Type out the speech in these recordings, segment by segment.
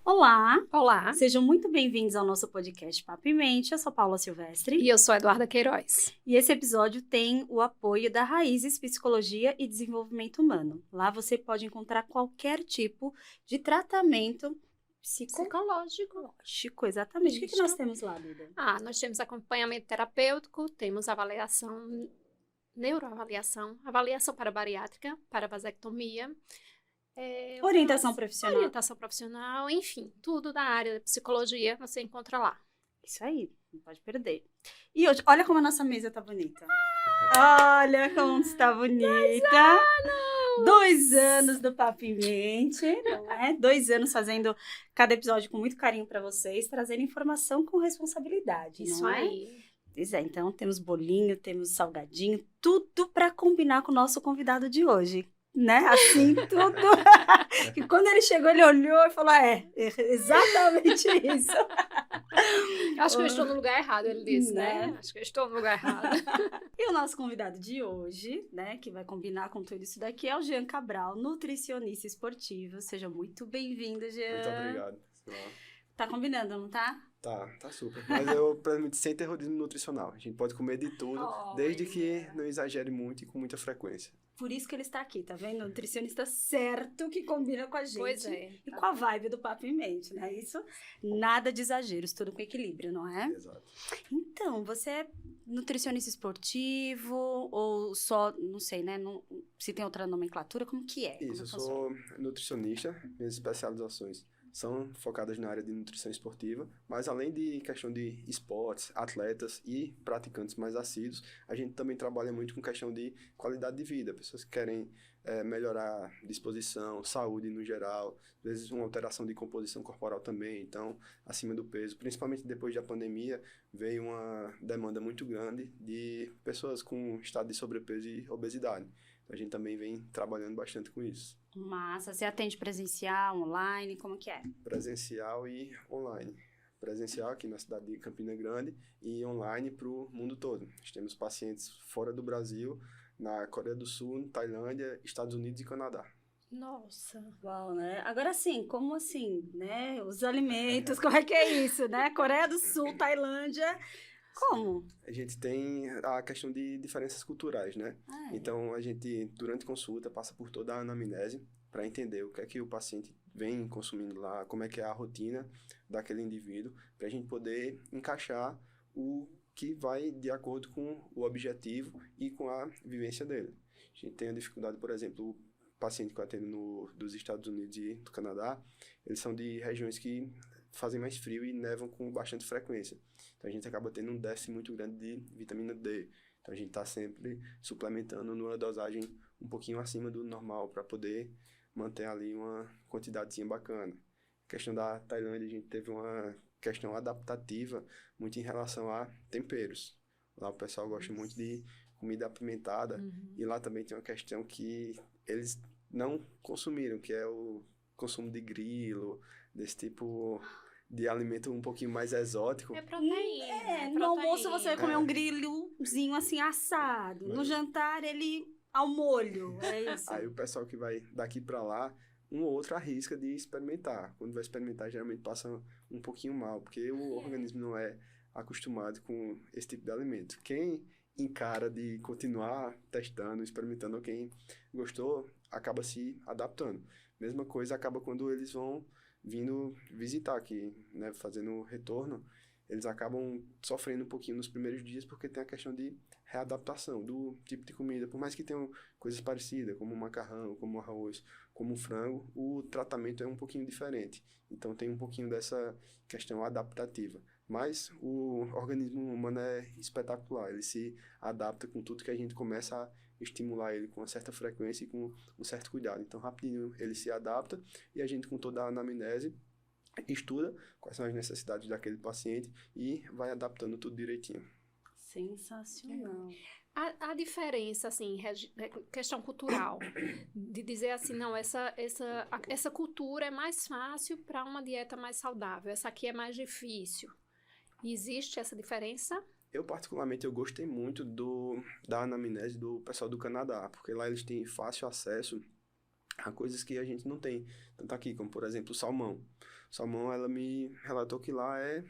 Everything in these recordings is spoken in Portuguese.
Olá! Olá! Sejam muito bem-vindos ao nosso podcast Papo em Mente. Eu sou Paula Silvestre. E eu sou Eduarda Queiroz. E esse episódio tem o apoio da Raízes Psicologia e Desenvolvimento Humano. Lá você pode encontrar qualquer tipo de tratamento psicológico. Exatamente. O que nós temos lá, Duda? Nós temos acompanhamento terapêutico, temos avaliação, neuroavaliação, avaliação para bariátrica, para vasectomia, orientação profissional, enfim, tudo da área da psicologia você encontra lá. Isso aí, não pode perder. E hoje, olha como a nossa mesa tá bonita. Olha como está bonita. 2 anos do Papo em Mente, não é? 2 anos fazendo cada episódio com muito carinho para vocês, trazendo informação com responsabilidade, Isso não é? aí. Pois é, então temos bolinho, temos salgadinho, tudo para combinar com o nosso convidado de hoje, né? Assim, tudo. E quando ele chegou, ele olhou e falou, exatamente isso. Acho que eu estou no lugar errado, ele disse, né? Acho que eu estou no lugar errado. E o nosso convidado de hoje, né, que vai combinar com tudo isso daqui, é o Jean Cabral, nutricionista esportivo. Seja muito bem-vindo, Jean. Muito obrigado. Tá combinando, não tá? Tá super. Mas eu transmito sem terrorismo nutricional. A gente pode comer de tudo, desde que não exagere muito e com muita frequência. Por isso que ele está aqui, tá vendo? Nutricionista certo que combina com a gente. Pois é. E com a vibe do Papo em Mente, né? Isso, nada de exageros, tudo com equilíbrio, não é? Exato. Então, você é nutricionista esportivo ou só, não sei, né? Se tem outra nomenclatura, como que é? Isso, eu sou nutricionista, minhas especializações são focadas na área de nutrição esportiva, mas além de questão de esportes, atletas e praticantes mais assíduos, a gente também trabalha muito com questão de qualidade de vida, pessoas que querem melhorar disposição, saúde no geral, às vezes uma alteração de composição corporal também, então acima do peso, principalmente depois da pandemia, veio uma demanda muito grande de pessoas com estado de sobrepeso e obesidade. A gente também vem trabalhando bastante com isso. Massa. Você atende presencial, online, como que é? Presencial e online. Presencial aqui na cidade de Campina Grande e online para o mundo todo. Nós temos pacientes fora do Brasil, na Coreia do Sul, Tailândia, Estados Unidos e Canadá. Nossa. Uau, né? Agora sim, como assim, né? Os alimentos, como é que é isso, né? Coreia do Sul, Tailândia... Como? A gente tem a questão de diferenças culturais, né? Então, a gente, durante consulta, passa por toda a anamnese para entender o que é que o paciente vem consumindo lá, como é que é a rotina daquele indivíduo, para a gente poder encaixar o que vai de acordo com o objetivo e com a vivência dele. A gente tem a dificuldade, por exemplo, o paciente que eu atendo dos Estados Unidos e do Canadá, eles são de regiões que fazem mais frio e nevam com bastante frequência. Então, a gente acaba tendo um déficit muito grande de vitamina D. Então, a gente está sempre suplementando numa dosagem um pouquinho acima do normal para poder manter ali uma quantidadezinha bacana. A questão da Tailândia, a gente teve uma questão adaptativa muito em relação a temperos. Lá o pessoal gosta muito de comida apimentada. E lá também tem uma questão que eles não consumiram, que é o consumo de grilo, desse tipo de alimento um pouquinho mais exótico. É proteína. No almoço você vai comer um grilhozinho assim assado. No jantar ele ao molho, é isso. Aí o pessoal que vai daqui para lá, um ou outro arrisca de experimentar. Quando vai experimentar, geralmente passa um pouquinho mal, porque o organismo não é acostumado com esse tipo de alimento. Quem encara de continuar testando, experimentando, ou quem gostou, acaba se adaptando. Mesma coisa acaba quando eles vão vindo visitar aqui, né, fazendo o retorno, eles acabam sofrendo um pouquinho nos primeiros dias porque tem a questão de readaptação do tipo de comida. Por mais que tenham coisas parecidas, como o macarrão, como o arroz, como o frango, o tratamento é um pouquinho diferente. Então tem um pouquinho dessa questão adaptativa. Mas o organismo humano é espetacular, ele se adapta com tudo que a gente começa a estimular ele com uma certa frequência e com um certo cuidado. Então, rapidinho ele se adapta e a gente, com toda a anamnese, estuda quais são as necessidades daquele paciente e vai adaptando tudo direitinho. Sensacional. A diferença, assim, questão cultural, de dizer assim, não, essa cultura é mais fácil para uma dieta mais saudável, essa aqui é mais difícil. Existe essa diferença? Eu, particularmente, eu gostei muito da anamnese do pessoal do Canadá, porque lá eles têm fácil acesso há coisas que a gente não tem tanto aqui, como por exemplo o salmão. O salmão, ela me relatou que lá é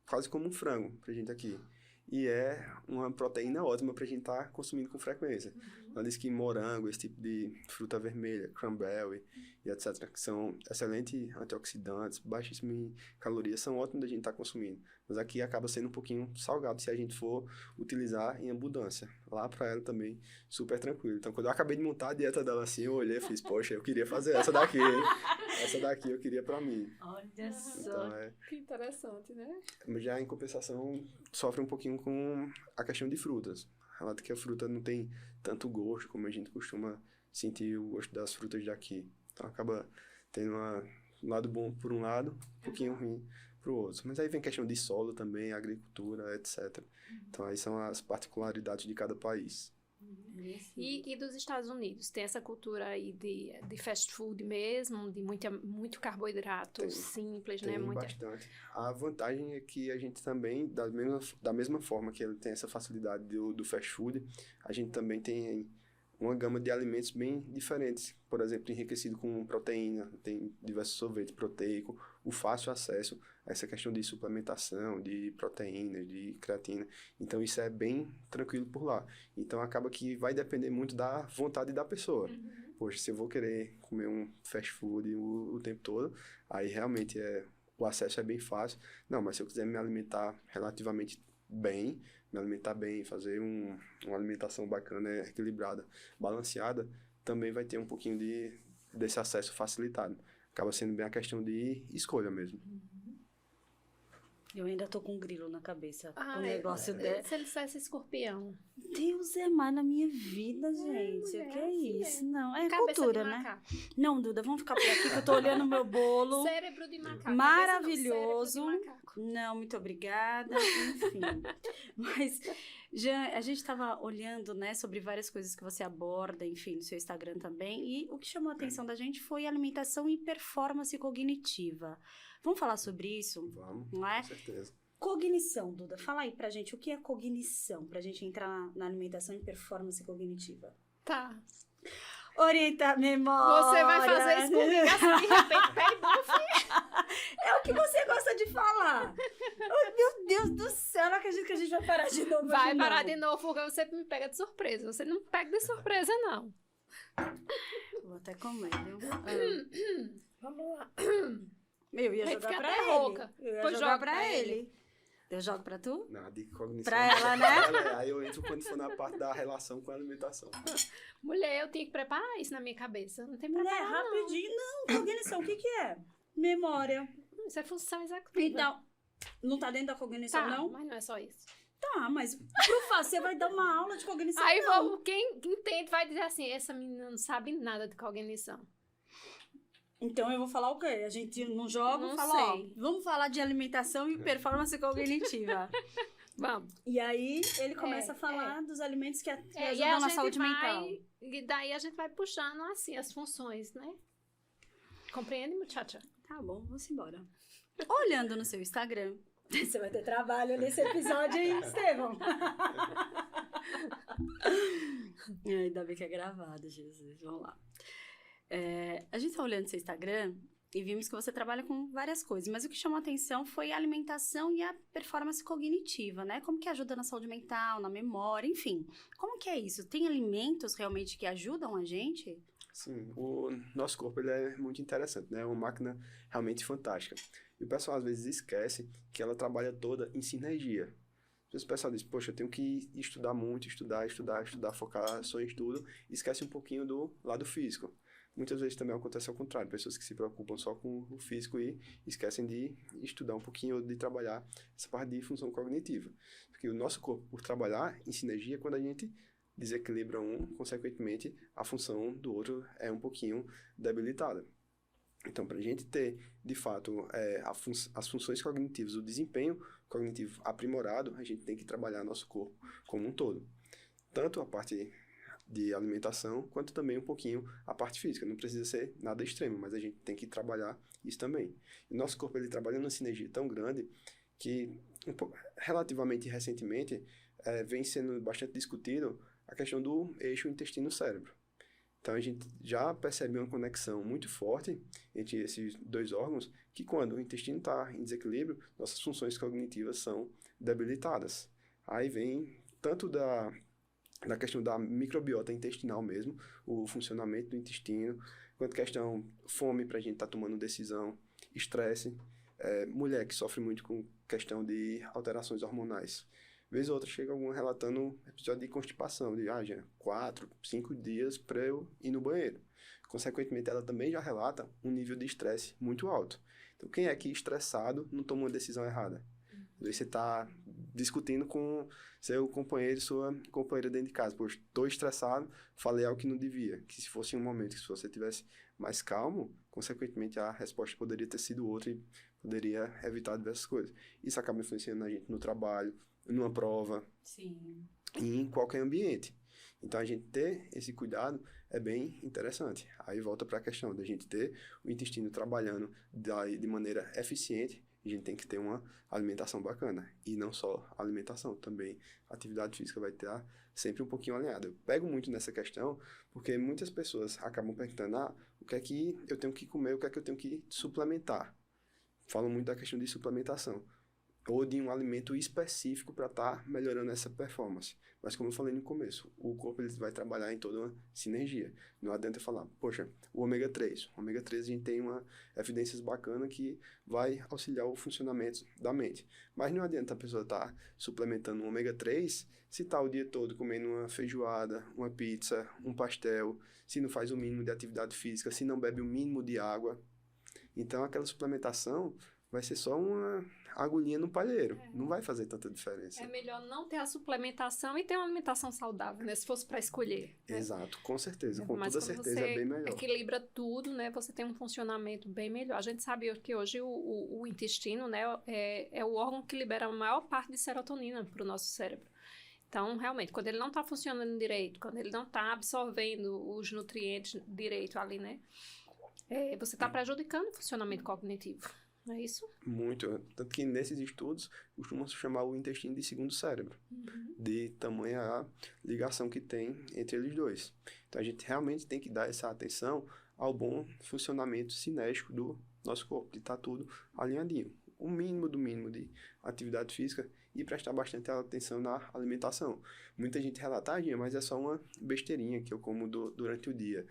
quase como um frango pra gente aqui. E é uma proteína ótima pra gente estar consumindo com frequência. Ela diz que morango, esse tipo de fruta vermelha, cranberry e etc., que são excelentes antioxidantes, baixíssimos em calorias, são ótimos da gente estar consumindo. Mas aqui acaba sendo um pouquinho salgado se a gente for utilizar em abundância. Lá pra ela também, super tranquilo. Então, quando eu acabei de montar a dieta dela assim, eu olhei e fiz, poxa, eu queria fazer essa daqui, hein? Essa daqui eu queria pra mim. Olha só. Então, Que interessante, né? já em compensação, sofre um pouquinho com a questão de frutas. Relata que a fruta não tem tanto gosto como a gente costuma sentir o gosto das frutas daqui. Então acaba tendo um lado bom por um lado, um pouquinho ruim pro outro. Mas aí vem questão de solo também, agricultura, etc. Então aí são as particularidades de cada país. E dos Estados Unidos? Tem essa cultura aí de fast food mesmo, de muito carboidrato simples, né? Tem bastante. A vantagem é que a gente também, da mesma forma que ele tem essa facilidade do fast food, a gente também tem uma gama de alimentos bem diferentes. Por exemplo, enriquecido com proteína, tem diversos sorvetes proteicos, o fácil acesso a essa questão de suplementação, de proteínas, de creatina. Então, isso é bem tranquilo por lá. Então, acaba que vai depender muito da vontade da pessoa. Poxa, se eu vou querer comer um fast food o tempo todo, aí realmente o acesso é bem fácil. Não, mas se eu quiser me alimentar relativamente bem, fazer uma alimentação bacana, equilibrada, balanceada, também vai ter um pouquinho desse acesso facilitado. Acaba sendo bem a questão de escolha mesmo. Eu ainda tô com um grilo na cabeça. O negócio Se ele dissesse escorpião. Deus é mais na minha vida, gente. O que é isso? Não, é Cabeça cultura, de né? macaco. Não, Duda, vamos ficar por aqui que eu tô olhando o meu bolo. Cérebro de macaco. Maravilhoso. Cabeça não, cérebro de macaco. Não, muito obrigada. Enfim. Mas, Jean, a gente estava olhando, né, sobre várias coisas que você aborda, enfim, no seu Instagram também. E o que chamou a atenção da gente foi alimentação e performance cognitiva. Vamos falar sobre isso? Vamos, não é? com certeza. Cognição, Duda. Fala aí pra gente, o que é cognição? Pra gente entrar na alimentação e performance cognitiva. Tá. Orienta a memória. Você vai fazer isso comigo assim, de repente, pé e buff. É o que você gosta de falar. Oh, meu Deus do céu, não acredito que a gente vai parar de novo. Vai parar de novo, porque você me pega de surpresa. Você não me pega de surpresa, não. Vou até comer, viu? Vamos lá. Eu ia Vai jogar ficar pra até ele. rouca. Eu ia Pois jogar joga pra pra ele. Eu jogo pra tu? Nada de cognição. Pra ela, né? Aí eu entro quando for na parte da relação com a alimentação. Mulher, eu tenho que preparar isso na minha cabeça. Não tem Mulher, preparar, não. rapidinho. Não, cognição, o que que é? Memória. Isso é função executiva. Então, não tá dentro da cognição, tá, não? mas não é só isso. Tá, mas pro você vai dar uma aula de cognição, Aí não. quem entende vai dizer assim, essa menina não sabe nada de cognição. Então eu vou falar o quê? A gente não joga, Não fala, sei. ó, vamos falar de alimentação e performance cognitiva. Vamos. E aí ele começa a falar dos alimentos que E ajudam na saúde mental. E daí a gente vai puxando assim as funções, né? Compreende, muchacha? Tá bom, vamos embora. Olhando no seu Instagram, você vai ter trabalho nesse episódio, hein, Estevão? Ainda bem que é gravado, Jesus. Vamos lá. A gente tá olhando no seu Instagram e vimos que você trabalha com várias coisas, mas o que chamou a atenção foi a alimentação e a performance cognitiva, né? Como que ajuda na saúde mental, na memória, enfim. Como que é isso? Tem alimentos realmente que ajudam a gente? Sim, o nosso corpo ele é muito interessante, né? É uma máquina realmente fantástica. E o pessoal às vezes esquece que ela trabalha toda em sinergia. Às vezes o pessoal diz, poxa, eu tenho que estudar muito, estudar, focar só em estudo, e esquece um pouquinho do lado físico. Muitas vezes também acontece ao contrário, pessoas que se preocupam só com o físico e esquecem de estudar um pouquinho ou de trabalhar essa parte de função cognitiva. Porque o nosso corpo, por trabalhar em sinergia, quando a gente desequilibra um, consequentemente, a função do outro é um pouquinho debilitada. Então, para a gente ter, de fato, as funções cognitivas, o desempenho cognitivo aprimorado, a gente tem que trabalhar nosso corpo como um todo. Tanto a parte de alimentação, quanto também um pouquinho a parte física. Não precisa ser nada extremo, mas a gente tem que trabalhar isso também. E nosso corpo, ele trabalha numa sinergia tão grande que, relativamente recentemente, vem sendo bastante discutido a questão do eixo intestino-cérebro. Então, a gente já percebe uma conexão muito forte entre esses dois órgãos, que quando o intestino está em desequilíbrio, nossas funções cognitivas são debilitadas. Aí vem tanto da questão da microbiota intestinal mesmo, o funcionamento do intestino, quanto questão fome para a gente estar tomando decisão, estresse, mulher que sofre muito com questão de alterações hormonais. Vez ou outra chega algum relatando episódio de constipação, de já 4, 5 dias para eu ir no banheiro. Consequentemente, ela também já relata um nível de estresse muito alto. Então, quem é que estressado não toma uma decisão errada? Às vezes você está discutindo com seu companheiro, sua companheira dentro de casa. Poxa, estou estressado, falei algo que não devia. Que se fosse um momento que se você tivesse mais calmo, consequentemente a resposta poderia ter sido outra e poderia evitar diversas coisas. Isso acaba influenciando a gente no trabalho, numa prova, Sim. e em qualquer ambiente. Então, a gente ter esse cuidado é bem interessante. Aí volta para a questão da gente ter o intestino trabalhando de maneira eficiente. A gente tem que ter uma alimentação bacana. E não só alimentação, também a atividade física vai estar sempre um pouquinho alinhada. Eu pego muito nessa questão porque muitas pessoas acabam perguntando, o que é que eu tenho que comer, o que é que eu tenho que suplementar. Falam muito da questão de suplementação. Ou de um alimento específico para estar melhorando essa performance. Mas como eu falei no começo, o corpo ele vai trabalhar em toda uma sinergia. Não adianta eu falar, poxa, o ômega 3. O ômega 3 a gente tem uma evidências bacana que vai auxiliar o funcionamento da mente. Mas não adianta a pessoa estar suplementando o ômega 3 se está o dia todo comendo uma feijoada, uma pizza, um pastel, se não faz o mínimo de atividade física, se não bebe o mínimo de água. Então aquela suplementação vai ser só uma agulhinha no palheiro. Não vai fazer tanta diferença. É melhor não ter a suplementação e ter uma alimentação saudável, né? Se fosse para escolher. Né? Exato, com certeza. Com Mas toda quando certeza é bem melhor. você equilibra tudo, né? Você tem um funcionamento bem melhor. A gente sabe que hoje o intestino, né? É o órgão que libera a maior parte de serotonina para o nosso cérebro. Então, realmente, quando ele não está funcionando direito, quando ele não está absorvendo os nutrientes direito ali, né? Você está prejudicando o funcionamento cognitivo. Não é isso? Muito. Tanto que nesses estudos costumam se chamar o intestino de segundo cérebro, de tamanha a ligação que tem entre eles dois. Então a gente realmente tem que dar essa atenção ao bom funcionamento cinético do nosso corpo, de estar tudo alinhadinho. O mínimo do mínimo de atividade física e prestar bastante atenção na alimentação. Muita gente relata, mas é só uma besteirinha que eu como durante o dia.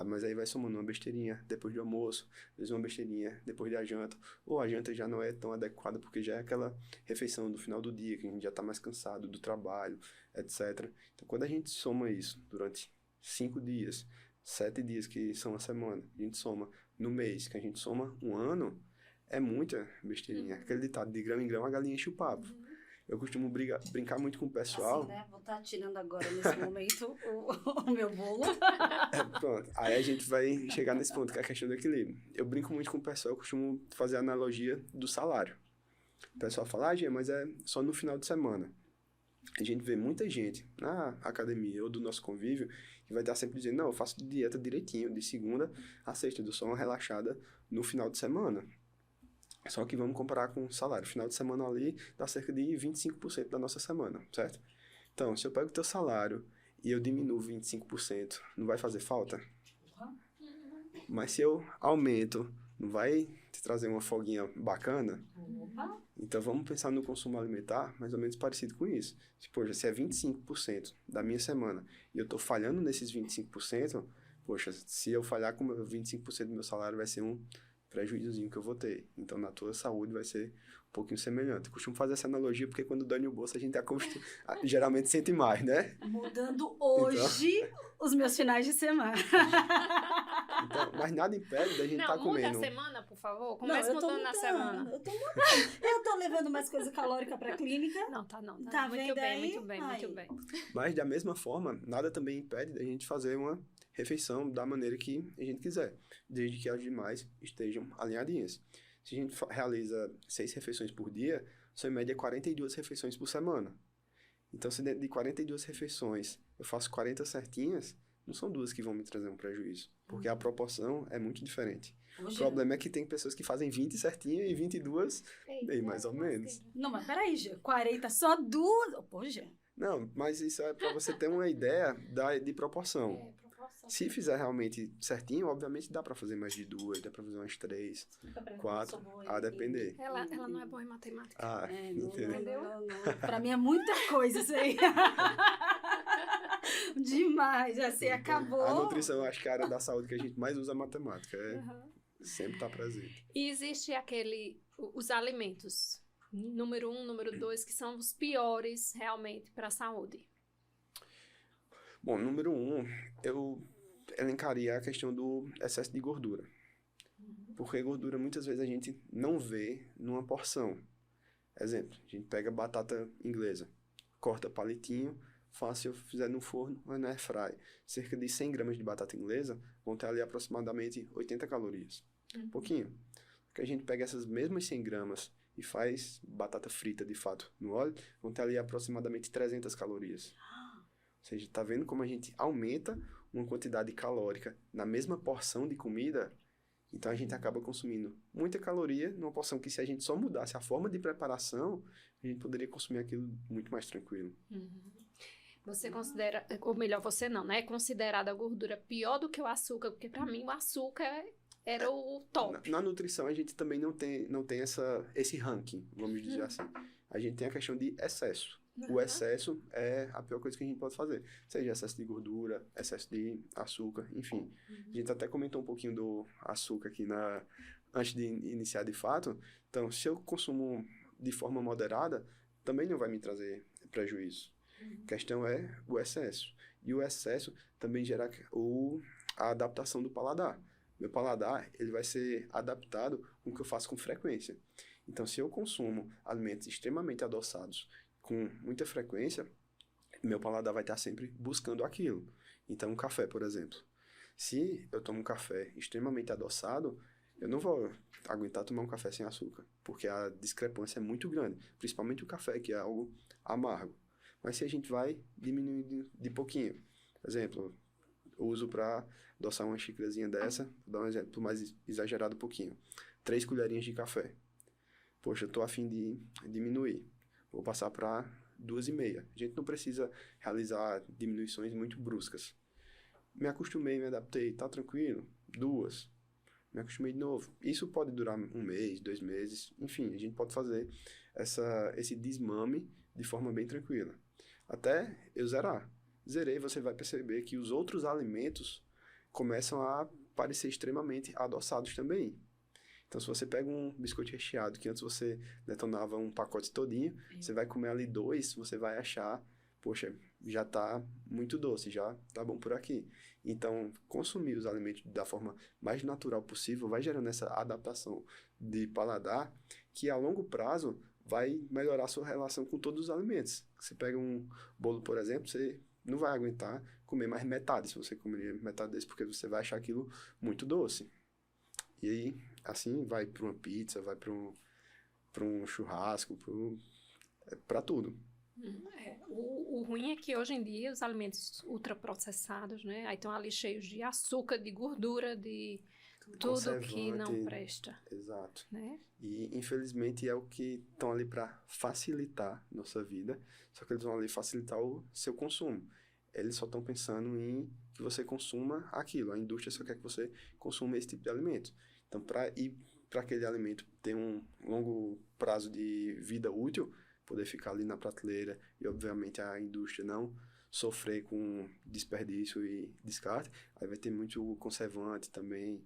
Mas aí vai somando uma besteirinha depois do almoço, às vezes uma besteirinha depois da janta, ou a janta já não é tão adequada porque já é aquela refeição do final do dia, que a gente já está mais cansado do trabalho, etc. Então, quando a gente soma isso durante 5 dias, 7 dias que são a semana, a gente soma no mês, que a gente soma um ano, é muita besteirinha. Aquele ditado de grão em grão a galinha enche o papo. Eu costumo brincar muito com o pessoal. Assim, né? Vou estar tirando agora, nesse momento, o meu bolo. Pronto. Aí a gente vai chegar nesse ponto, que é a questão do equilíbrio. Eu brinco muito com o pessoal, eu costumo fazer a analogia do salário. O pessoal fala, mas é só no final de semana. A gente vê muita gente na academia ou do nosso convívio que vai estar sempre dizendo, não, eu faço dieta direitinho, de segunda a sexta, eu dou só uma relaxada no final de semana. Só que vamos comparar com o salário. Final de semana ali dá cerca de 25% da nossa semana, certo? Então, se eu pego o teu salário e eu diminuo 25%, não vai fazer falta? Mas se eu aumento, não vai te trazer uma folguinha bacana? Então, vamos pensar no consumo alimentar mais ou menos parecido com isso. Se é 25% da minha semana e eu estou falhando nesses 25%, se eu falhar com 25% do meu salário vai ser um prejuízozinho que eu vou ter. Então, na tua saúde vai ser um pouquinho semelhante. Eu costumo fazer essa analogia porque quando dói no bolso a gente geralmente sente mais, né? Mudando hoje os meus finais de semana. Então, mas nada impede da gente estar comendo. Muda a semana, por favor. Comece mudando na semana. Eu tô mudando. Eu tô levando mais coisa calórica pra clínica. Não. Tá muito vendo aí? muito bem. Mas, da mesma forma, nada também impede da gente fazer uma refeição da maneira que a gente quiser, desde que as demais estejam alinhadinhas. Se a gente realiza 6 refeições por dia, são em média 42 refeições por semana. Então, se dentro de 42 refeições eu faço 40 certinhas, não são 2 que vão me trazer um prejuízo, porque a proporção é muito diferente. O problema é que tem pessoas que fazem 20 certinhas e 22 bem mais ou menos. Não, mas peraí, Gê, 40 só 2? Poxa. Não, mas isso é para você ter uma ideia de proporção. Se fizer realmente certinho, obviamente dá para fazer mais de 2, dá para fazer umas 3, 4, a depender. Ela não é boa em matemática. Ah, entendeu? Não. Pra mim é muita coisa isso aí. Demais, assim, acabou. A nutrição, eu acho que é a área da saúde que a gente mais usa matemática. Sempre tá presente. E existe os alimentos, número 1, número 2, que são os piores realmente para a saúde. Bom, número 1, eu elencaria a questão do excesso de gordura. Porque gordura muitas vezes a gente não vê numa porção. Exemplo, a gente pega batata inglesa, corta palitinho, fácil, fizer no forno ou na airfry. Cerca de 100 gramas de batata inglesa vão ter ali aproximadamente 80 calorias. Pouquinho. Porque a gente pega essas mesmas 100 gramas e faz batata frita, de fato, no óleo, vão ter ali aproximadamente 300 calorias. Ou seja, tá vendo como a gente aumenta uma quantidade calórica na mesma porção de comida? Então a gente acaba consumindo muita caloria numa porção que, se a gente só mudasse a forma de preparação, a gente poderia consumir aquilo muito mais tranquilo. Você considera, ou melhor, você não, né? É considerada a gordura pior do que o açúcar, porque para mim o açúcar era o top. Na nutrição a gente também não tem esse ranking, vamos dizer assim. A gente tem a questão de excesso. O excesso é a pior coisa que a gente pode fazer. Seja excesso de gordura, excesso de açúcar, enfim. A gente até comentou um pouquinho do açúcar aqui antes de iniciar de fato. Então, se eu consumo de forma moderada, também não vai me trazer prejuízo. A questão é o excesso. E o excesso também gera a adaptação do paladar. Meu paladar, ele vai ser adaptado com o que eu faço com frequência. Então, se eu consumo alimentos extremamente adoçados com muita frequência, meu paladar vai estar sempre buscando aquilo. Então, um café, por exemplo. Se eu tomo um café extremamente adoçado, eu não vou aguentar tomar um café sem açúcar, porque a discrepância é muito grande, principalmente o café, que é algo amargo. Mas se a gente vai diminuindo de pouquinho, por exemplo, eu uso para adoçar uma xícarazinha dessa, vou dar um exemplo mais exagerado um pouquinho, 3 colherinhas de café. Poxa, eu estou a fim de diminuir. Vou passar para 2,5. A gente não precisa realizar diminuições muito bruscas. Me acostumei, me adaptei, tá tranquilo? 2. Me acostumei de novo. Isso pode durar 1 mês, 2 meses. Enfim, a gente pode fazer esse desmame de forma bem tranquila. Até eu zerar. Zerei, você vai perceber que os outros alimentos começam a parecer extremamente adoçados também. Então, se você pega um biscoito recheado, que antes você detonava um pacote todinho, você vai comer ali 2, você vai achar, poxa, já tá muito doce, já tá bom por aqui. Então, consumir os alimentos da forma mais natural possível vai gerando essa adaptação de paladar, que a longo prazo vai melhorar a sua relação com todos os alimentos. Você pega um bolo, por exemplo, você não vai aguentar comer mais metade, se você comer metade desse, porque você vai achar aquilo muito doce. E aí, assim, vai para uma pizza, vai para um churrasco, para tudo. O ruim é que hoje em dia os alimentos ultraprocessados, né? Aí estão ali cheios de açúcar, de gordura, de tudo que não presta. Exato. Né? E, infelizmente, é o que estão ali para facilitar nossa vida, só que eles vão ali facilitar o seu consumo. Eles só estão pensando em que você consuma aquilo. A indústria só quer que você consuma esse tipo de alimento. Então, para aquele alimento ter um longo prazo de vida útil, poder ficar ali na prateleira e, obviamente, a indústria não sofrer com desperdício e descarte, aí vai ter muito conservante também,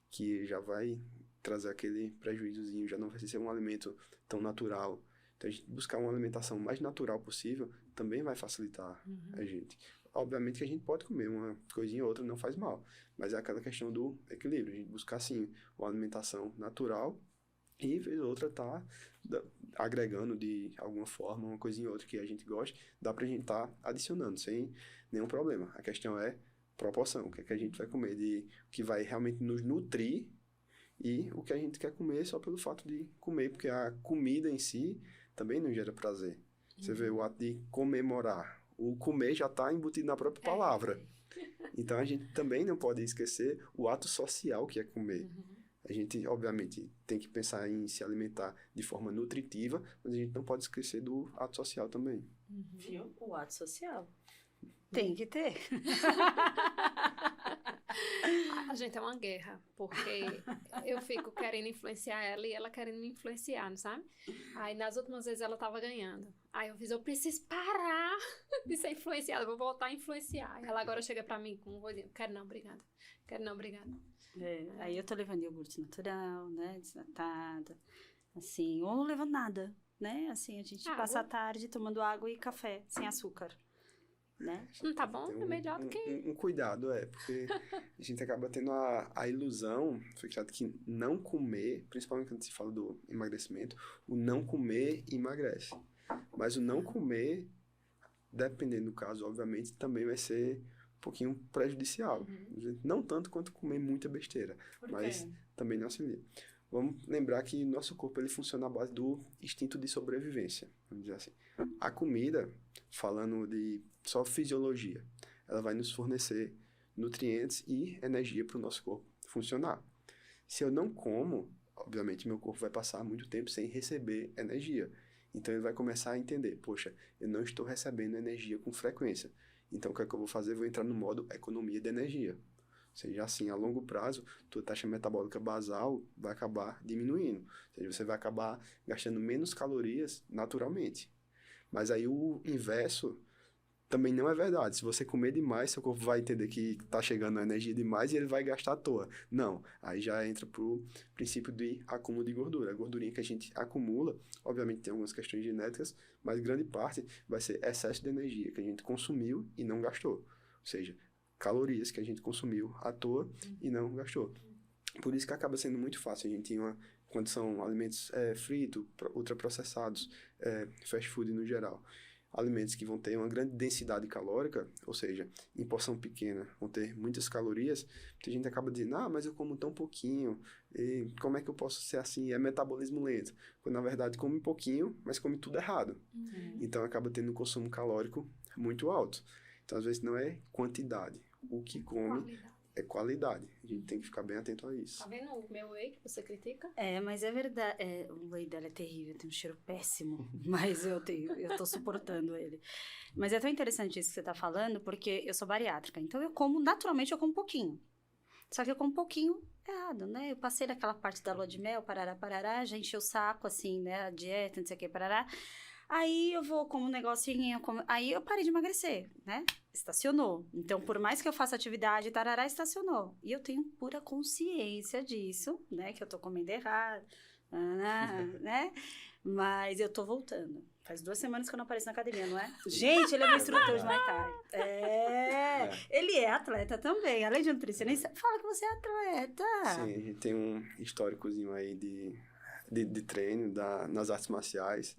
que já vai trazer aquele prejuízozinho, já não vai ser um alimento tão natural. Então, a gente buscar uma alimentação mais natural possível também vai facilitar a gente. Obviamente que a gente pode comer uma coisinha ou outra, não faz mal, mas é aquela questão do equilíbrio, a gente buscar, sim, uma alimentação natural e, vez ou outra, tá agregando de alguma forma uma coisinha ou outra que a gente goste, dá pra gente estar adicionando sem nenhum problema. A questão é proporção, o que é que a gente vai comer, o que vai realmente nos nutrir e o que a gente quer comer só pelo fato de comer, porque a comida em si também não gera prazer. Você vê o ato de comemorar, o comer já está embutido na própria palavra. Então, a gente também não pode esquecer o ato social que é comer. A gente, obviamente, tem que pensar em se alimentar de forma nutritiva, mas a gente não pode esquecer do ato social também. Viu? O ato social. Tem que ter. A gente é uma guerra, porque eu fico querendo influenciar ela e ela querendo me influenciar, não sabe? Aí nas últimas vezes ela tava ganhando. Aí eu preciso parar de ser influenciada, vou voltar a influenciar. E ela agora chega pra mim com um vozinho, quero não, obrigada. Quero não, obrigada. Aí eu tô levando iogurte natural, né, desnatado, assim, ou não levando nada, né, assim, a gente passa a tarde tomando água e café, sem açúcar, né. Não tá bom? É melhor do que... Um cuidado, porque a gente acaba tendo a ilusão, foi criado que não comer, principalmente quando se fala do emagrecimento, o não comer emagrece. Mas o não comer, dependendo do caso, obviamente, também vai ser um pouquinho prejudicial. Não tanto quanto comer muita besteira, mas também não auxilia. Vamos lembrar que nosso corpo ele funciona à base do instinto de sobrevivência, vamos dizer assim. A comida, falando de só fisiologia, ela vai nos fornecer nutrientes e energia para o nosso corpo funcionar. Se eu não como, obviamente meu corpo vai passar muito tempo sem receber energia. Então ele vai começar a entender, poxa, eu não estou recebendo energia com frequência. Então o que é que eu vou fazer? Eu vou entrar no modo economia de energia. Ou seja, assim, a longo prazo, tua taxa metabólica basal vai acabar diminuindo. Ou seja, você vai acabar gastando menos calorias naturalmente. Mas aí o inverso também não é verdade. Se você comer demais, seu corpo vai entender que está chegando a energia demais e ele vai gastar à toa. Não, aí já entra pro princípio de acúmulo de gordura. A gordurinha que a gente acumula, obviamente tem algumas questões genéticas, mas grande parte vai ser excesso de energia que a gente consumiu e não gastou. Ou seja, calorias que a gente consumiu à toa e não gastou. Por isso que acaba sendo muito fácil. A gente tem quando são alimentos fritos, ultraprocessados, fast food no geral, alimentos que vão ter uma grande densidade calórica, ou seja, em porção pequena, vão ter muitas calorias, a gente acaba dizendo, mas eu como tão pouquinho, e como é que eu posso ser assim? É metabolismo lento. Quando, na verdade, come pouquinho, mas come tudo errado. Então, acaba tendo um consumo calórico muito alto. Então, às vezes, não é quantidade. O que come é qualidade. A gente tem que ficar bem atento a isso. Tá vendo o meu whey que você critica? Mas é verdade. O whey dela é terrível, tem um cheiro péssimo. Mas eu tô suportando ele. Mas é tão interessante isso que você tá falando, porque eu sou bariátrica. Então, naturalmente, eu como pouquinho. Só que eu como um pouquinho errado, né? Eu passei daquela parte da lua de mel, parará, já encheu o saco, assim, né? A dieta, não sei o que, parará. Aí eu vou como um negocinho, aí eu parei de emagrecer, né? Estacionou. Então, por mais que eu faça atividade, tarará, estacionou. E eu tenho pura consciência disso, né? Que eu tô comendo errado, né? Mas eu tô voltando. Faz 2 semanas que eu não apareço na academia, não é? Gente, ele é meu instrutor de Muay Thai. Ele é atleta também. Além de nutricionista, fala que você é atleta. Sim, a gente tem um históricozinho aí de treino nas artes marciais.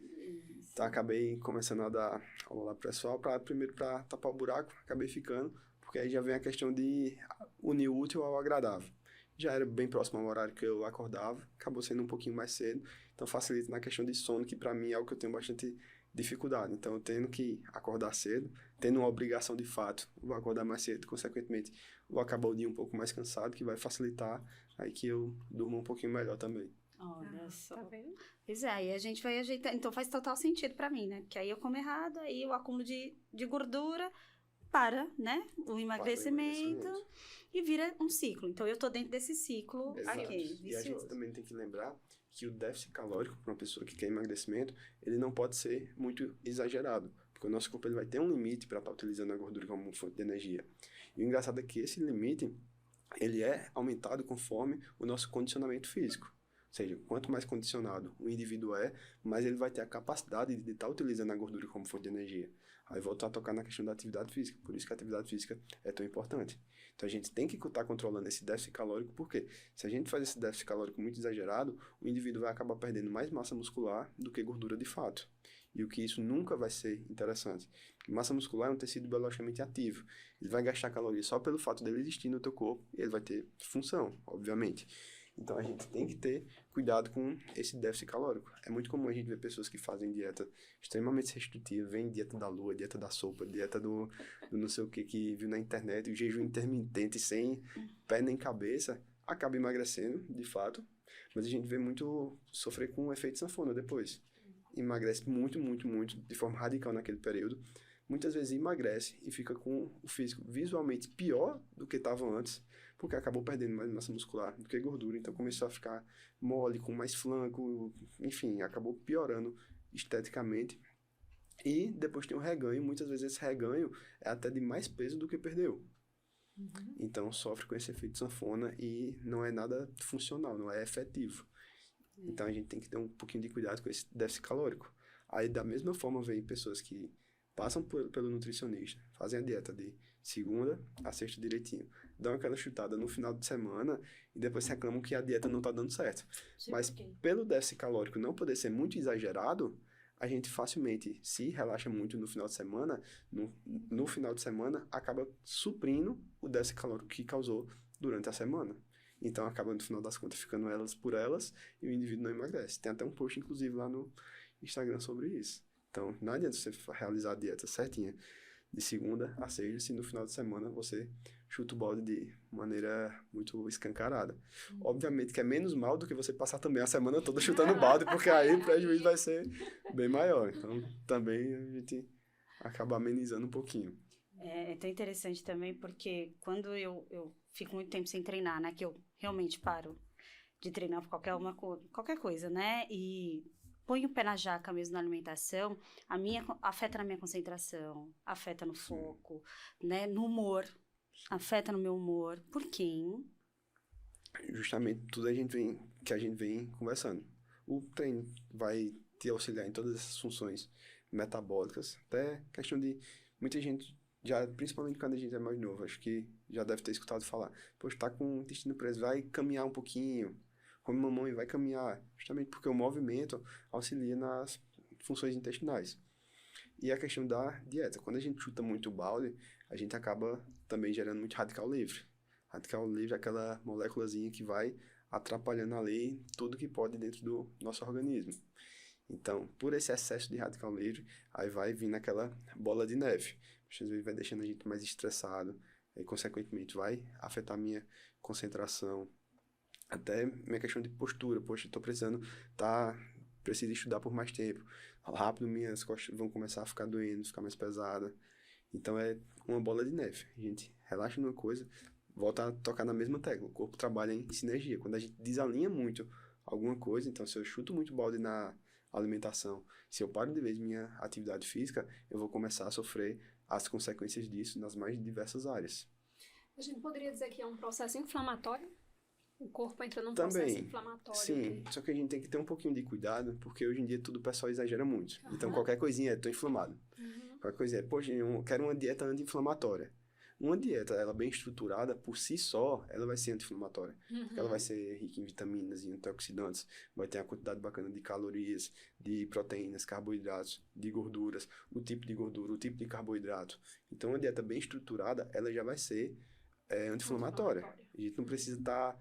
Então, acabei começando a dar aula lá pro pessoal, primeiro para tapar o buraco, acabei ficando, porque aí já vem a questão de unir o útil ao agradável. Já era bem próximo ao horário que eu acordava, acabou sendo um pouquinho mais cedo, então facilita na questão de sono, que para mim é algo que eu tenho bastante dificuldade. Então, eu tendo que acordar cedo, tendo uma obrigação de fato, vou acordar mais cedo, consequentemente, vou acabar o dia um pouco mais cansado, que vai facilitar aí que eu durma um pouquinho melhor também. Olha só. Tá vendo? Pois é, aí a gente vai ajeitar. Então faz total sentido pra mim, né? Porque aí eu como errado, aí o acúmulo de gordura para, né? O emagrecimento e vira um ciclo. Então eu tô dentro desse ciclo aqui. E a gente também tem que lembrar que o déficit calórico para uma pessoa que quer emagrecimento, ele não pode ser muito exagerado. Porque o nosso corpo ele vai ter um limite para estar utilizando a gordura como fonte de energia. E o engraçado é que esse limite, ele é aumentado conforme o nosso condicionamento físico. Ou seja, quanto mais condicionado o indivíduo mais ele vai ter a capacidade de estar utilizando a gordura como fonte de energia. Aí voltar a tocar na questão da atividade física. Por isso que a atividade física é tão importante. Então a gente tem que estar controlando esse déficit calórico, porque se a gente faz esse déficit calórico muito exagerado, o indivíduo vai acabar perdendo mais massa muscular do que gordura de fato. E o que isso nunca vai ser interessante. Massa muscular é um tecido biologicamente ativo. Ele vai gastar calorias só pelo fato dele existir no teu corpo, e ele vai ter função, obviamente. Então, a gente tem que ter cuidado com esse déficit calórico. É muito comum a gente ver pessoas que fazem dieta extremamente restritiva, vem dieta da lua, dieta da sopa, dieta do não sei o que viu na internet, o jejum intermitente sem pé nem cabeça, acaba emagrecendo, de fato, mas a gente vê muito sofrer com um efeito sanfona depois. Emagrece muito, muito, muito, de forma radical naquele período, muitas vezes emagrece e fica com o físico visualmente pior do que estava antes, porque acabou perdendo mais massa muscular do que gordura, então começou a ficar mole, com mais flanco, enfim, acabou piorando esteticamente. E depois tem o reganho, muitas vezes esse reganho é até de mais peso do que perdeu. Então sofre com esse efeito sanfona e não é nada funcional, não é efetivo. Então a gente tem que ter um pouquinho de cuidado com esse déficit calórico. Aí da mesma forma vem pessoas que passam pelo nutricionista, fazem a dieta de segunda a sexta direitinho, dão aquela chutada no final de semana e depois reclamam que a dieta não está dando certo. Mas pelo déficit calórico não poder ser muito exagerado, a gente facilmente se relaxa muito no final de semana, no final de semana acaba suprindo o déficit calórico que causou durante a semana. Então acaba no final das contas ficando elas por elas e o indivíduo não emagrece. Tem até um post inclusive lá no Instagram sobre isso. Então não adianta você realizar a dieta certinha de segunda a sexta se no final de semana você chuta o balde de maneira muito escancarada. Obviamente que é menos mal do que você passar também a semana toda chutando o balde, porque aí o prejuízo vai ser bem maior. Então, também a gente acaba amenizando um pouquinho. É tão interessante também, porque quando eu fico muito tempo sem treinar, né? Que eu realmente paro de treinar por qualquer coisa, né? E põe o pé na jaca mesmo na alimentação, afeta na minha concentração, afeta no foco, né? No humor. Afeta no meu humor. Por quê? Justamente tudo que a gente vem conversando. O treino vai te auxiliar em todas essas funções metabólicas, até questão de muita gente, já, principalmente quando a gente é mais novo, acho que já deve ter escutado falar, poxa, tá com o intestino preso, vai caminhar um pouquinho, come mamãe, vai caminhar, justamente porque o movimento auxilia nas funções intestinais. E a questão da dieta, quando a gente chuta muito o balde, a gente acaba também gerando muito radical livre. Radical livre é aquela moléculazinha que vai atrapalhando ali tudo que pode dentro do nosso organismo. Então, por esse excesso de radical livre, aí vai vindo aquela bola de neve. Às vezes vai deixando a gente mais estressado, e consequentemente vai afetar a minha concentração, até minha questão de postura. Poxa, preciso estudar por mais tempo. Rápido minhas costas vão começar a ficar doendo, ficar mais pesada. Então é uma bola de neve. A gente relaxa numa coisa, volta a tocar na mesma tecla. O corpo trabalha em sinergia. Quando a gente desalinha muito alguma coisa, então se eu chuto muito balde na alimentação, se eu paro de vez minha atividade física, eu vou começar a sofrer as consequências disso nas mais diversas áreas. A gente poderia dizer que é um processo inflamatório? O corpo entra num processo inflamatório. Sim, só que a gente tem que ter um pouquinho de cuidado, porque hoje em dia tudo o pessoal exagera muito. Então qualquer coisinha tô inflamado. Qualquer coisinha poxa, eu quero uma dieta anti-inflamatória. Uma dieta, ela bem estruturada, por si só, ela vai ser anti-inflamatória. Porque ela vai ser rica em vitaminas e antioxidantes, vai ter uma quantidade bacana de calorias, de proteínas, carboidratos, de gorduras, o tipo de gordura, o tipo de carboidrato. Então, uma dieta bem estruturada, ela já vai ser anti-inflamatória. A gente não precisa estar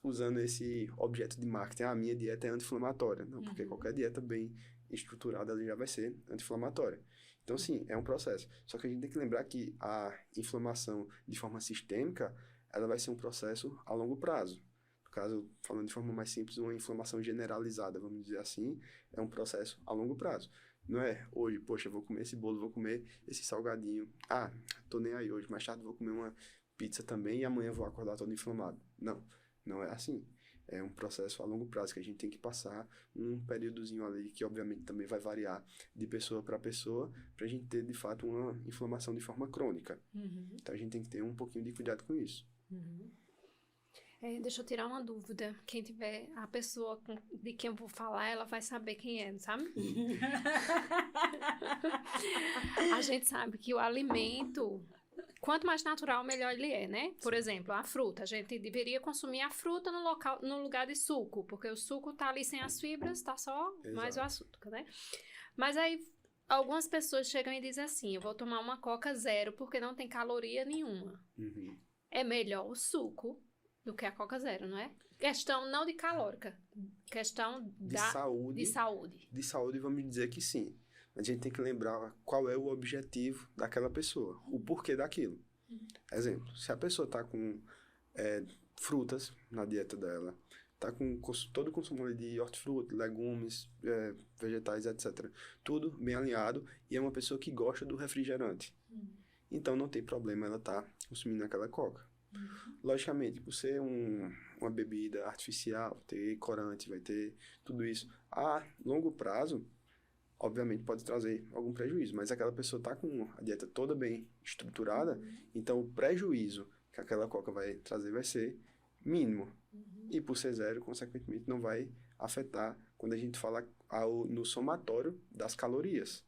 usando esse objeto de marketing, a minha dieta é anti-inflamatória. Não, porque qualquer dieta bem estruturada, ela já vai ser anti-inflamatória. Então, sim, é um processo. Só que a gente tem que lembrar que a inflamação de forma sistêmica, ela vai ser um processo a longo prazo. No caso, falando de forma mais simples, uma inflamação generalizada, vamos dizer assim, é um processo a longo prazo. Não é hoje, poxa, vou comer esse bolo, vou comer esse salgadinho. Ah, tô nem aí hoje, mais tarde vou comer uma pizza também e amanhã vou acordar todo inflamado. Não, não é assim. É um processo a longo prazo que a gente tem que passar um períodozinho ali que obviamente também vai variar de pessoa para pessoa para a gente ter de fato uma inflamação de forma crônica. Então a gente tem que ter um pouquinho de cuidado com isso. Deixa eu tirar uma dúvida. Quem tiver, a pessoa de quem eu vou falar, ela vai saber quem é, sabe? A gente sabe que o alimento, quanto mais natural, melhor ele é, né? Por exemplo, a fruta. A gente deveria consumir a fruta no lugar de suco, porque o suco tá ali sem as fibras, tá só mais o açúcar, né? Mas aí, algumas pessoas chegam e dizem assim, eu vou tomar uma Coca zero porque não tem caloria nenhuma. É melhor o suco do que a Coca zero, não é? Questão não de calórica, questão de saúde. De saúde, vamos dizer que sim. A gente tem que lembrar qual é o objetivo daquela pessoa, o porquê daquilo. Exemplo, se a pessoa está com frutas na dieta dela, tá com todo o consumo ali de hortifruti, legumes, vegetais, etc. Tudo bem alinhado e é uma pessoa que gosta do refrigerante. Então não tem problema ela tá consumindo aquela coca. Logicamente, por ser uma bebida artificial, ter corante, vai ter tudo isso, a longo prazo, obviamente pode trazer algum prejuízo, mas aquela pessoa está com a dieta toda bem estruturada, então o prejuízo que aquela coca vai trazer vai ser mínimo. E por ser zero, consequentemente, não vai afetar quando a gente fala no somatório das calorias.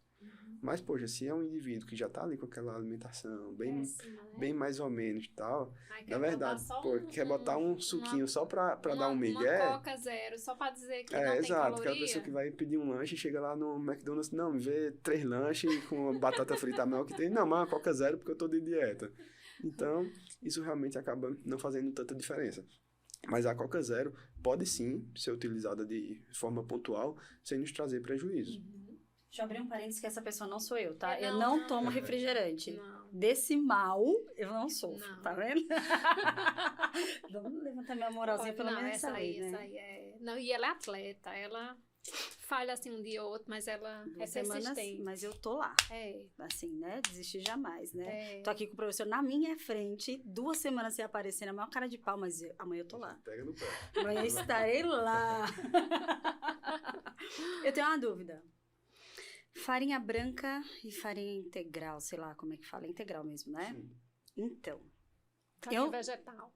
Mas, poxa, se é um indivíduo que já tá ali com aquela alimentação bem mais ou menos e tal, na verdade, quer botar um suquinho só pra dar um migué. Uma Coca Zero, só pra dizer que não tem exato, caloria. aquela pessoa que vai pedir um lanche e chega lá no McDonald's, não, me vê 3 lanches com batata frita maior que tem. Não, mas uma Coca Zero porque eu tô de dieta. Então, isso realmente acaba não fazendo tanta diferença. Mas a Coca Zero pode sim ser utilizada de forma pontual sem nos trazer prejuízo. Deixa eu abrir um parênteses que essa pessoa não sou eu, tá? Não, eu não tomo refrigerante. Não. Desse mal, eu não sofro, Não. tá vendo? Vamos levantar minha moralzinha pelo menos essa aí, né? essa aí é... Não, e ela é atleta, ela falha assim um dia ou outro, mas ela 2 é semanas, persistente. mas eu tô lá. Assim, né? Desistir jamais, né? Tô aqui com o professor na minha frente, 2 semanas sem aparecer, na maior cara de pau, mas amanhã eu tô lá. Pega no pé. Amanhã eu estarei lá. Eu tenho uma dúvida. Farinha branca e farinha integral, sei lá como é que fala, integral mesmo, né? Sim. Então, Farinha vegetal.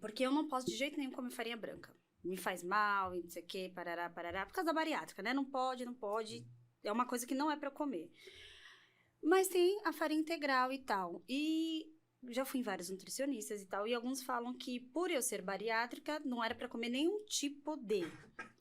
porque eu não posso de jeito nenhum comer farinha branca. Me faz mal, e não sei o que, parará, por causa da bariátrica, né? Não pode, é uma coisa que não é pra eu comer. Mas tem a farinha integral e tal, e já fui em vários nutricionistas e tal, e alguns falam que por eu ser bariátrica, não era pra comer nenhum tipo de...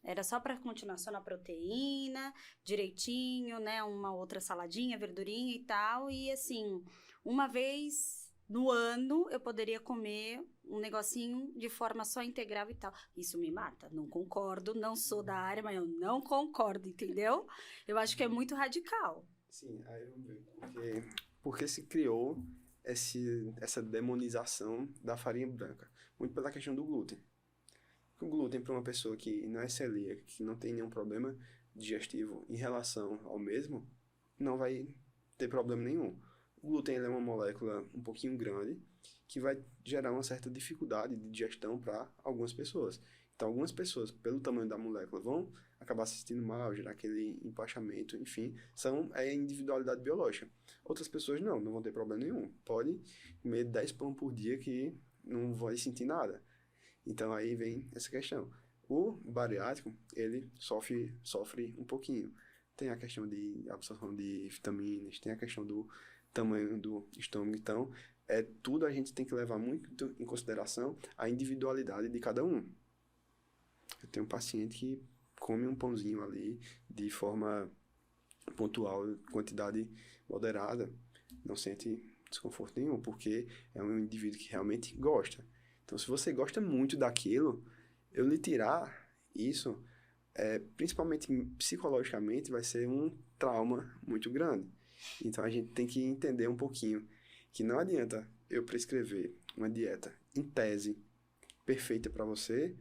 Era só para continuar só na proteína, direitinho, né? Uma outra saladinha, verdurinha e tal. E assim, uma vez no ano eu poderia comer um negocinho de forma só integral e tal. Isso me mata. Não concordo, não sou da área, mas eu não concordo, entendeu? Eu acho que é muito radical. Sim, aí vamos ver. Porque se criou essa demonização da farinha branca. Muito pela questão do glúten. O glúten para uma pessoa que não é celíaca, que não tem nenhum problema digestivo em relação ao mesmo, não vai ter problema nenhum. O glúten ele é uma molécula um pouquinho grande que vai gerar uma certa dificuldade de digestão para algumas pessoas. Então, algumas pessoas, pelo tamanho da molécula, vão acabar se sentindo mal, gerar aquele empachamento, enfim, é individualidade biológica. Outras pessoas não vão ter problema nenhum. Pode comer 10 pão por dia que não vai sentir nada. Então, aí vem essa questão. O bariátrico, ele sofre um pouquinho. Tem a questão de absorção de vitaminas, tem a questão do tamanho do estômago. Então, tudo a gente tem que levar muito em consideração a individualidade de cada um. Eu tenho um paciente que come um pãozinho ali de forma pontual, quantidade moderada, não sente desconforto nenhum, porque é um indivíduo que realmente gosta. Então, se você gosta muito daquilo, eu lhe tirar isso, principalmente psicologicamente, vai ser um trauma muito grande. Então, a gente tem que entender um pouquinho que não adianta eu prescrever uma dieta, em tese, perfeita para você,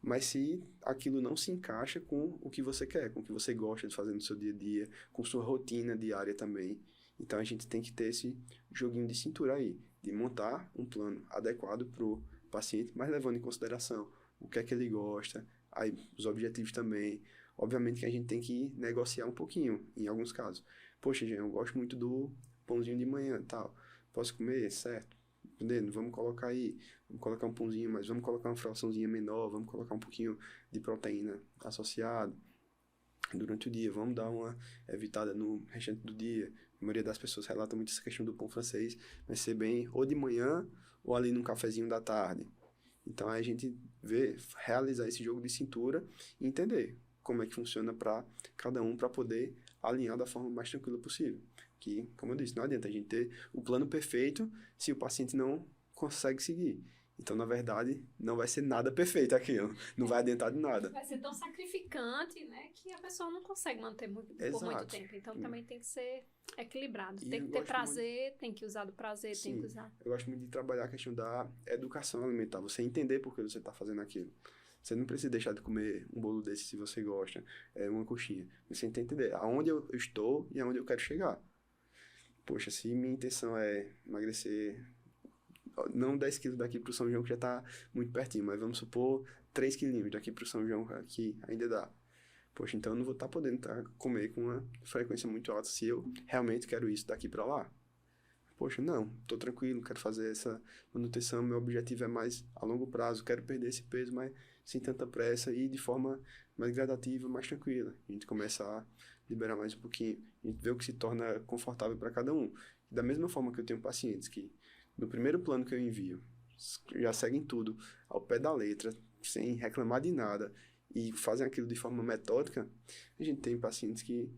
mas se aquilo não se encaixa com o que você quer, com o que você gosta de fazer no seu dia a dia, com sua rotina diária também. Então, a gente tem que ter esse joguinho de cintura aí, de montar um plano adequado para o paciente, mas levando em consideração o que é que ele gosta, aí os objetivos também. Obviamente que a gente tem que negociar um pouquinho, em alguns casos. Poxa, Jean, eu gosto muito do pãozinho de manhã e tal. Posso comer? Certo. Entendendo? Vamos colocar um pãozinho, mas vamos colocar uma fraçãozinha menor, vamos colocar um pouquinho de proteína associado durante o dia, vamos dar uma evitada no restante do dia. A maioria das pessoas relata muito essa questão do pão francês, vai ser bem ou de manhã ou ali num cafezinho da tarde. Então, aí a gente realizar esse jogo de cintura e entender como é que funciona para cada um, para poder alinhar da forma mais tranquila possível. Que, como eu disse, não adianta a gente ter o plano perfeito se o paciente não consegue seguir. Então, na verdade, não vai ser nada perfeito aquilo. Não vai adiantar de nada. Vai ser tão sacrificante, né, que a pessoa não consegue manter por muito tempo. Então, também tem que ser equilibrado. Tem que ter prazer, tem que usar do prazer, Sim, tem que usar... Eu gosto muito de trabalhar a questão da educação alimentar. Você entender por que você está fazendo aquilo. Você não precisa deixar de comer um bolo desse se você gosta, uma coxinha. Você tem que entender aonde eu estou e aonde eu quero chegar. Poxa, se minha intenção é emagrecer, não 10 quilos daqui pro São João, que já tá muito pertinho, mas vamos supor 3 quilinhos daqui pro São João, que ainda dá. Poxa, então eu não vou estar podendo comer com uma frequência muito alta se eu realmente quero isso daqui para lá. Poxa, não, tô tranquilo, quero fazer essa manutenção, meu objetivo é mais a longo prazo, quero perder esse peso, mas sem tanta pressa e de forma mais gradativa, mais tranquila. A gente começa a liberar mais um pouquinho, a gente vê o que se torna confortável para cada um. Da mesma forma que eu tenho pacientes que, no primeiro plano que eu envio, já seguem tudo ao pé da letra, sem reclamar de nada, e fazem aquilo de forma metódica. A gente tem pacientes que,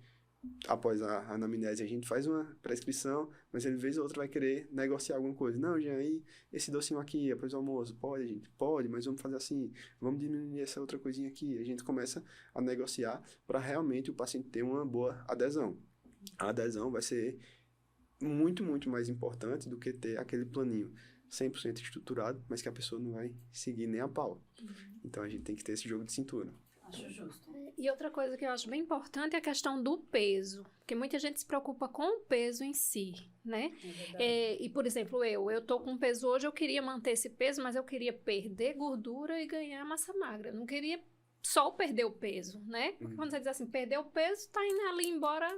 após a anamnese, a gente faz uma prescrição, mas ele, vez ou outra, vai querer negociar alguma coisa. Não, Jean, aí esse docinho aqui, após o almoço, pode, gente? Pode, mas vamos fazer assim, vamos diminuir essa outra coisinha aqui. A gente começa a negociar para realmente o paciente ter uma boa adesão. A adesão vai ser muito, muito mais importante do que ter aquele planinho 100% estruturado, mas que a pessoa não vai seguir nem a pau. Então, a gente tem que ter esse jogo de cintura. Acho justo. E outra coisa que eu acho bem importante é a questão do peso, porque muita gente se preocupa com o peso em si, né? E, por exemplo, eu tô com peso hoje, eu queria manter esse peso, mas eu queria perder gordura e ganhar massa magra. Eu não queria só perder o peso, né? Porque quando você diz assim, perder o peso, tá indo ali embora,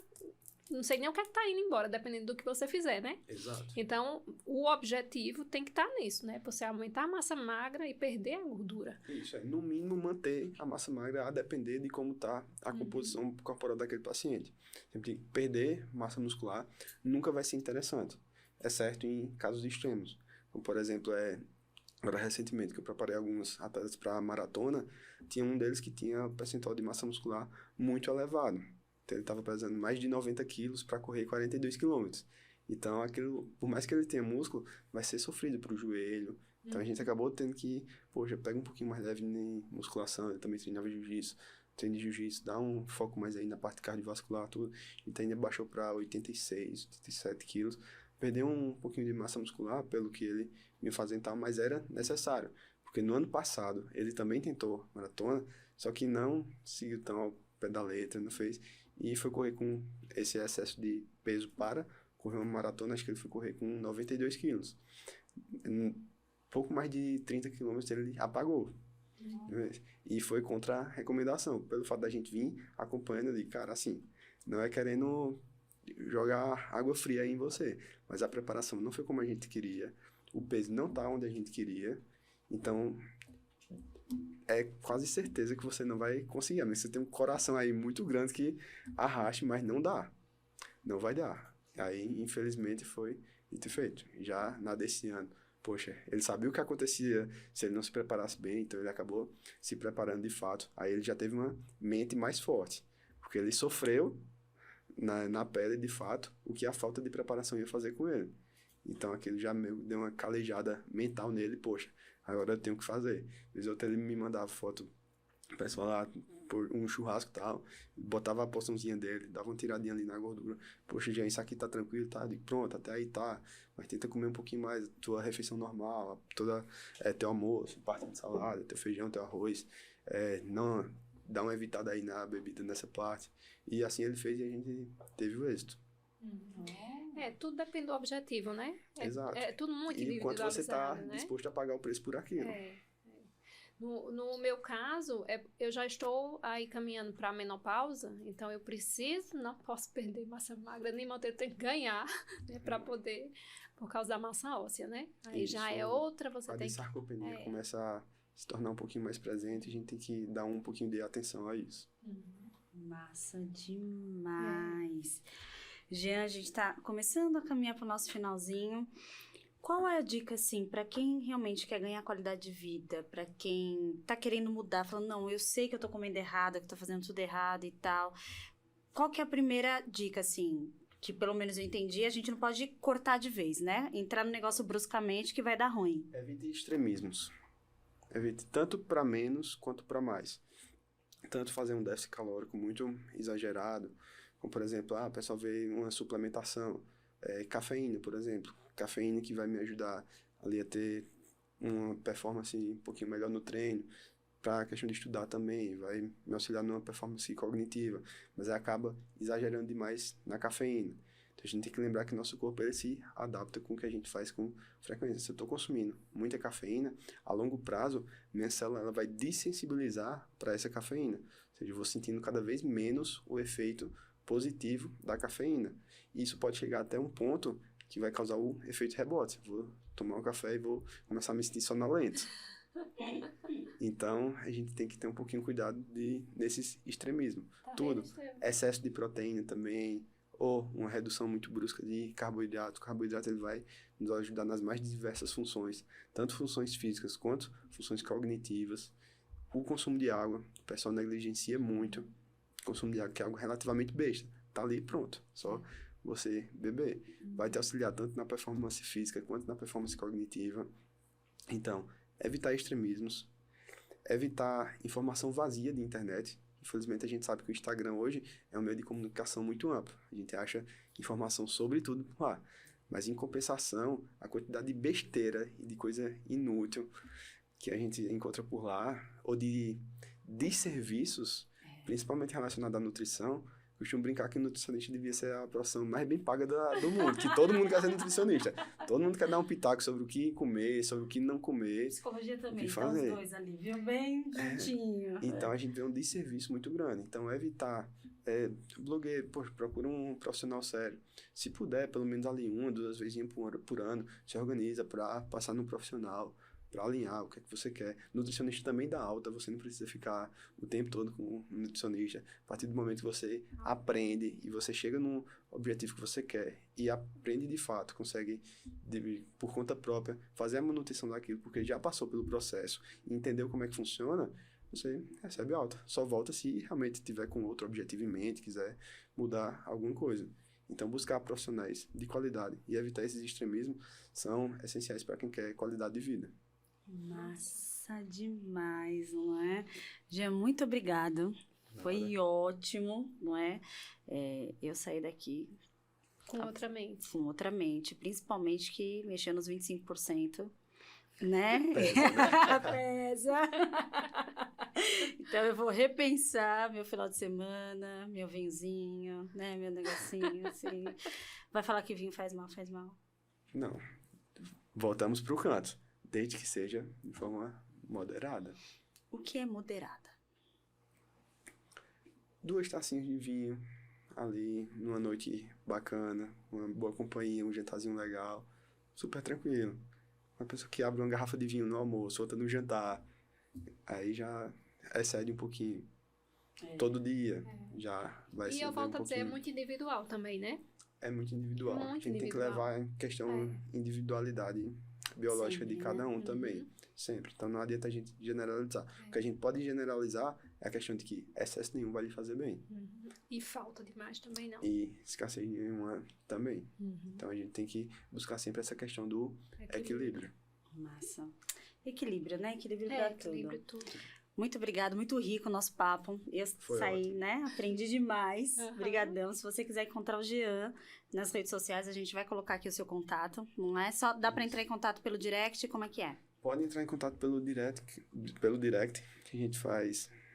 não sei nem o que é que tá indo embora, dependendo do que você fizer, né? Exato. Então, o objetivo tem que estar nisso, né? Você aumentar a massa magra e perder a gordura. Isso, no mínimo manter a massa magra a depender de como está a composição corporal daquele paciente. Sempre perder massa muscular nunca vai ser interessante, exceto em casos extremos. Como, por exemplo, agora recentemente que eu preparei alguns atletas para maratona, tinha um deles que tinha um percentual de massa muscular muito elevado. Então, ele estava pesando mais de 90 quilos para correr 42 quilômetros. Então, aquilo, por mais que ele tenha músculo, vai ser sofrido para o joelho. Então, a gente acabou tendo que, poxa, pega um pouquinho mais leve em musculação. Ele também treinava jiu-jitsu. Treino de jiu-jitsu, dá um foco mais aí na parte cardiovascular, tudo. Então, ainda baixou para 86, 87 quilos. Perdeu um pouquinho de massa muscular, pelo que ele me fazia tal, mas era necessário. Porque no ano passado, ele também tentou maratona, só que não seguiu tão ao pé da letra, não fez. E foi correr com esse excesso de peso para correr uma maratona, acho que ele foi correr com 92 quilos. Pouco mais de 30 quilômetros ele apagou. E foi contra a recomendação, pelo fato da gente vir acompanhando ali, cara, assim, não é querendo jogar água fria aí em você, mas a preparação não foi como a gente queria, o peso não tá onde a gente queria, então é quase certeza que você não vai conseguir, a menos que você tem um coração aí muito grande que arraste, mas não dá, não vai dar. Aí, infelizmente, foi dito e feito. Já na desse ano, poxa, ele sabia o que acontecia se ele não se preparasse bem, então ele acabou se preparando de fato. Aí ele já teve uma mente mais forte, porque ele sofreu na pele, de fato, o que a falta de preparação ia fazer com ele. Então aquilo já deu uma calejada mental nele, poxa, agora eu tenho que fazer. Às vezes ele me mandava foto, o pessoal lá, por um churrasco e tal, botava a porçãozinha dele, dava uma tiradinha ali na gordura. Poxa, já isso aqui tá tranquilo, tá? Digo, pronto, até aí tá, mas tenta comer um pouquinho mais, tua refeição normal, teu almoço, parte de salada, teu feijão, teu arroz, não dá uma evitada aí na bebida nessa parte. E assim ele fez e a gente teve o êxito. Tudo depende do objetivo, né? Exato. É tudo muito E quanto você está individualizado, né? disposto a pagar o preço por aquilo. No meu caso, eu já estou aí caminhando para a menopausa, então eu não posso perder massa magra, nem manter, eu tenho que ganhar, né, para poder, por causa da massa óssea, né? Aí Isso, já é outra, você a tem que... sarcopenia começa a se tornar um pouquinho mais presente, a gente tem que dar um pouquinho de atenção a isso. Massa demais. Jean, a gente tá começando a caminhar pro nosso finalzinho. Qual é a dica, assim, para quem realmente quer ganhar qualidade de vida, para quem tá querendo mudar, falando, não, eu sei que eu tô comendo errado, que eu tô fazendo tudo errado e tal. Qual que é a primeira dica, assim, que pelo menos eu entendi, a gente não pode cortar de vez, né? Entrar no negócio bruscamente que vai dar ruim. Evite extremismos. Evite tanto para menos quanto para mais. Tanto fazer um déficit calórico muito exagerado, como, por exemplo, o pessoal vê uma suplementação, cafeína, por exemplo. Cafeína que vai me ajudar ali a ter uma performance um pouquinho melhor no treino. para a questão de estudar também, vai me auxiliar numa performance cognitiva, mas aí acaba exagerando demais na cafeína. Então a gente tem que lembrar que nosso corpo ele se adapta com o que a gente faz com frequência. Se eu estou consumindo muita cafeína, a longo prazo, minha célula ela vai dessensibilizar para essa cafeína. Ou seja, eu vou sentindo cada vez menos o efeito positivo da cafeína. E isso pode chegar até um ponto que vai causar o efeito rebote. Vou tomar um café e vou começar a me sentir sonolento. Então, a gente tem que ter um pouquinho cuidado desses extremismos. Tudo. Excesso de proteína também, ou uma redução muito brusca de carboidrato. O carboidrato ele vai nos ajudar nas mais diversas funções, tanto funções físicas quanto funções cognitivas. O consumo de água, o pessoal negligencia muito. O consumo de água, que é algo relativamente besta. Tá ali, pronto. Só você beber. Vai te auxiliar tanto na performance física quanto na performance cognitiva. Então, evitar extremismos, evitar informação vazia de internet. Infelizmente, a gente sabe que o Instagram hoje é um meio de comunicação muito amplo. A gente acha informação sobre tudo por lá. Mas, em compensação, a quantidade de besteira e de coisa inútil que a gente encontra por lá, ou de serviços, principalmente relacionados à nutrição, costumo brincar que nutricionista devia ser a profissão mais bem paga do mundo, que todo mundo quer ser nutricionista. Todo mundo quer dar um pitaco sobre o que comer, sobre o que não comer. Psicologia também, o que tá fazer. os dois ali, viu? Bem juntinho. Então, a gente vê um desserviço muito grande. Então, evitar. Blogueiro, procura um profissional sério. Se puder, pelo menos ali 1 ou 2 vezes por ano, se organiza para passar num profissional, para alinhar o que é que você quer. Nutricionista também dá alta, você não precisa ficar o tempo todo com um nutricionista. A partir do momento que você aprende e você chega num objetivo que você quer e aprende de fato, consegue, por conta própria, fazer a manutenção daquilo, porque já passou pelo processo e entendeu como é que funciona, você recebe alta. Só volta se realmente tiver com outro objetivo em mente, quiser mudar alguma coisa. Então, buscar profissionais de qualidade e evitar esses extremismos são essenciais para quem quer qualidade de vida. Massa demais, não é? Jean, muito obrigado. Foi ótimo, não é? Eu saí daqui com outra mente. Com outra mente, principalmente que mexer nos 25%, né? Pesa. Então eu vou repensar meu final de semana, meu vinhozinho, né? Meu negocinho, assim. Vai falar que vinho faz mal, faz mal? Não. Voltamos pro canto. Desde que seja de forma moderada. O que é moderada? 2 tacinhas de vinho ali, numa noite bacana, uma boa companhia, um jantarzinho legal, super tranquilo. Uma pessoa que abre uma garrafa de vinho no almoço, outra no jantar, aí já excede um pouquinho. Todo dia já vai ser. E eu volto a dizer, é muito individual também, né? É muito individual. Muito a gente tem que individual. levar em questão individualidade biológica Sempre, de cada um né? também. Sempre. Então não adianta a gente generalizar. O que a gente pode generalizar é a questão de que excesso nenhum vai lhe fazer bem. E falta demais também não. E escassez nenhuma também. Então a gente tem que buscar sempre essa questão do equilíbrio. Massa. Equilíbrio, né? Equilíbrio pra Equilíbrio tudo. tudo. Muito obrigada, muito rico o nosso papo. Eu Foi saí, ótimo. né? Aprendi demais. Uhum. Obrigadão. Se você quiser encontrar o Jean nas redes sociais, a gente vai colocar aqui o seu contato. Não é só dá para entrar em contato pelo direct, como é que é? Pode entrar em contato pelo direct, que a gente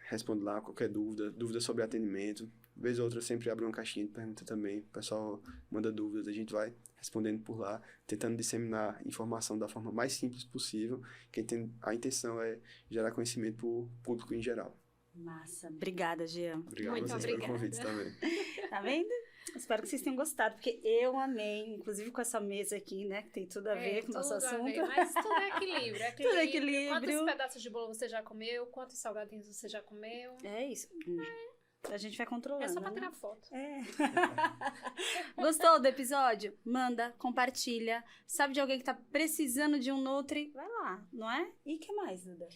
responde lá qualquer dúvida sobre atendimento. Vez ou outra eu sempre abro uma caixinha de pergunta também. O pessoal manda dúvidas, a gente vai respondendo por lá, tentando disseminar informação da forma mais simples possível, que a intenção é gerar conhecimento para o público em geral. Massa. Obrigada, Jean. Obrigado Muito a vocês pelo obrigada. convite também. Tá vendo? Espero que vocês tenham gostado, porque eu amei, inclusive com essa mesa aqui, né? Que tem tudo a ver com o nosso tudo a assunto. ver, mas tudo é equilíbrio. Tudo é equilíbrio. Quantos pedaços de bolo você já comeu? Quantos salgadinhos você já comeu? É isso. A gente vai controlando. É só pra né? tirar foto. Gostou do episódio? Manda, compartilha. Sabe de alguém que tá precisando de um Nutri? Vai lá, não é? E o que mais, Duda?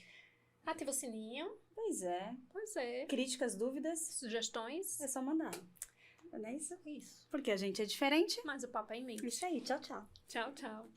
Ativa o sininho. Pois é. Pois é. Críticas, dúvidas, Sugestões. é só mandar. Não é isso? Isso. Porque a gente é diferente. Mas o papo é em mente. Isso aí, tchau, tchau. Tchau, tchau.